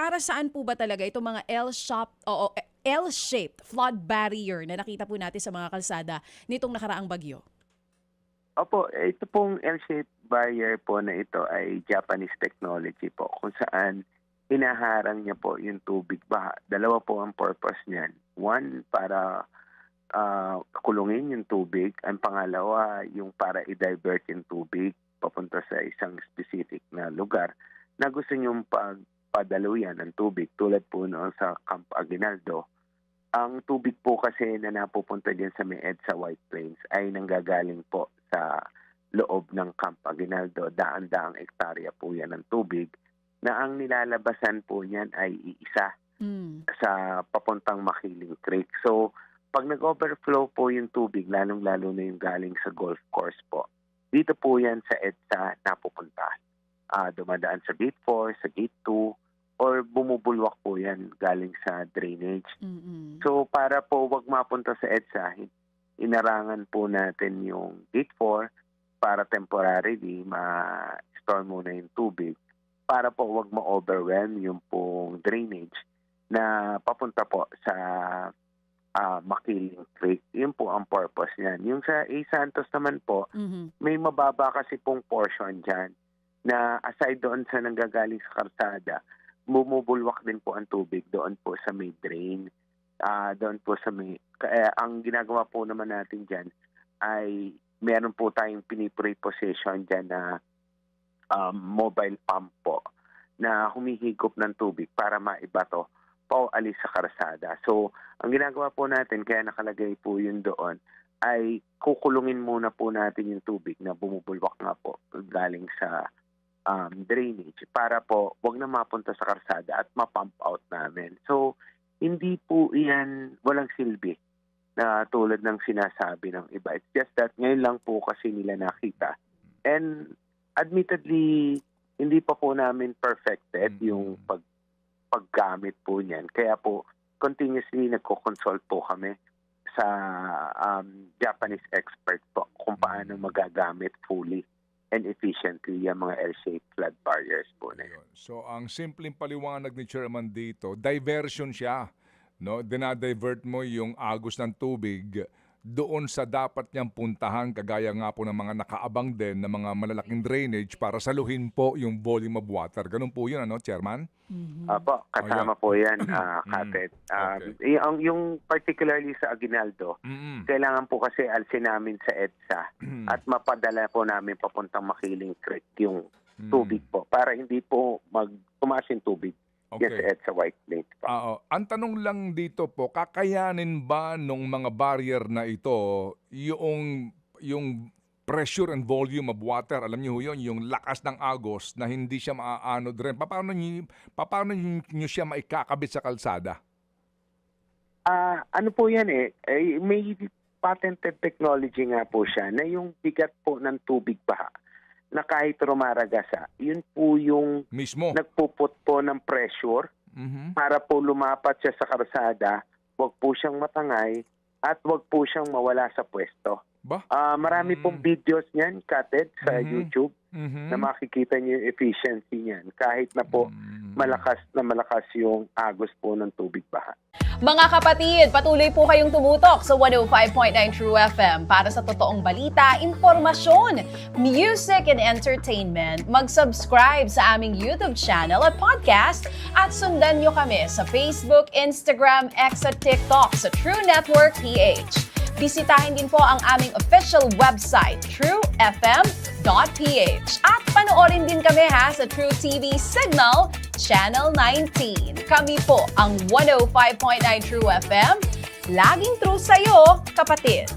para saan po ba talaga itong mga L-shaped flood barrier na nakita po natin sa mga kalsada nitong nakaraang bagyo? Opo, ito pong L-shaped barrier po na ito ay Japanese technology po kung saan hinaharang niya po yung tubig baha. Dalawa po ang purpose niyan. One, para kulungin yung tubig. Ang pangalawa, yung para i-divert yung tubig papunta sa isang specific na lugar na gusto niyong pagpadaluyan ng tubig. Tulad po noon sa Camp Aguinaldo, ang tubig po kasi na napupunta din sa may EDSA White Plains ay nanggagaling po sa loob ng Camp Aguinaldo. Daan-daang ektarya po yan ng tubig na ang nilalabasan po niyan ay iisa sa papuntang Makiling Creek. So, pag nag-overflow po yung tubig, lalong-lalo na yung galing sa golf course po, dito po yan sa EDSA napupunta. Dumadaan sa Gate 4, sa Gate 2, or bumubulwak po yan galing sa drainage. So para po wag mapunta sa EDSA, inarangan po natin yung Gate 4 para temporarily ma-store muna yung tubig para po wag ma-overwhelm yung pong drainage na papunta po sa Makiling Creek. Yun po ang purpose niyan. Yung sa A. Santos naman po, may mababa kasi pong portion dyan na aside doon sa nanggagaling sa karsada, bumubulwak din po ang tubig doon po sa may drain. Doon po sa may... ang ginagawa po naman natin dyan ay meron po tayong pinipreposition dyan na mobile pump po na humihigop ng tubig para maibato paualis sa karsada. So, ang ginagawa po natin, kaya nakalagay po yun doon, ay kukulungin muna po natin yung tubig na bumubulwak nga po galing sa drainage para po wag na mapunta sa karsada at ma-pump out namin. So, hindi po iyan walang silbi na tulad ng sinasabi ng iba. It's just that ngayon lang po kasi nila nakita. And admittedly, hindi pa po namin perfected yung paggamit po niyan. Kaya po, continuously nagko-consult po kami sa Japanese expert po kung paano magagamit fully and efficiently yung mga L-shaped flood barriers po na yun. So, ang simpleng paliwanag ni Chairman dito, diversion siya. No? Dinadivert mo yung agos ng tubig doon sa dapat niyang puntahan, kagaya nga po ng mga nakaabang din na mga malalaking drainage para saluhin po yung volume of water. Ganun po yun, ano, Chairman? Apo, kasama po yan, Katet. Yung particularly sa Aguinaldo, kailangan po kasi alsin namin sa EDSA at mapadala po namin papuntang Makiling Creek yung tubig po para hindi po tumaas yung tubig. Okay. Yes, sa EDSA White Plains po. Ang tanong lang dito po, kakayanin ba nung mga barrier na ito yung pressure and volume of water, alam niyo yun, yung lakas ng agos na hindi siya maaano rin. Paano niyo siya maikakabit sa kalsada? Ano po yan may patented technology nga po siya na yung bigat po ng tubig baha na kahit rumaragasa, yun po yung mismo nagpuput po ng pressure para po lumapat siya sa karsada, wag po siyang matangay at wag po siyang mawala sa pwesto. Ba? Marami pong videos niyan, Kated, sa YouTube na makikita niyo yung efficiency niyan kahit na po malakas yung agos po ng tubig baha. Mga kapatid, patuloy po kayong tumutok sa 105.9 True FM para sa totoong balita, impormasyon, music and entertainment. Mag-subscribe sa aming YouTube channel at podcast at sundan nyo kami sa Facebook, Instagram, X at TikTok sa True Network PH. Bisitahin din po ang aming official website, truefm.ph. At panoorin din kami sa True TV Signal, Channel 19. Kami po ang 105.9 True FM. Laging true sa'yo, kapatid.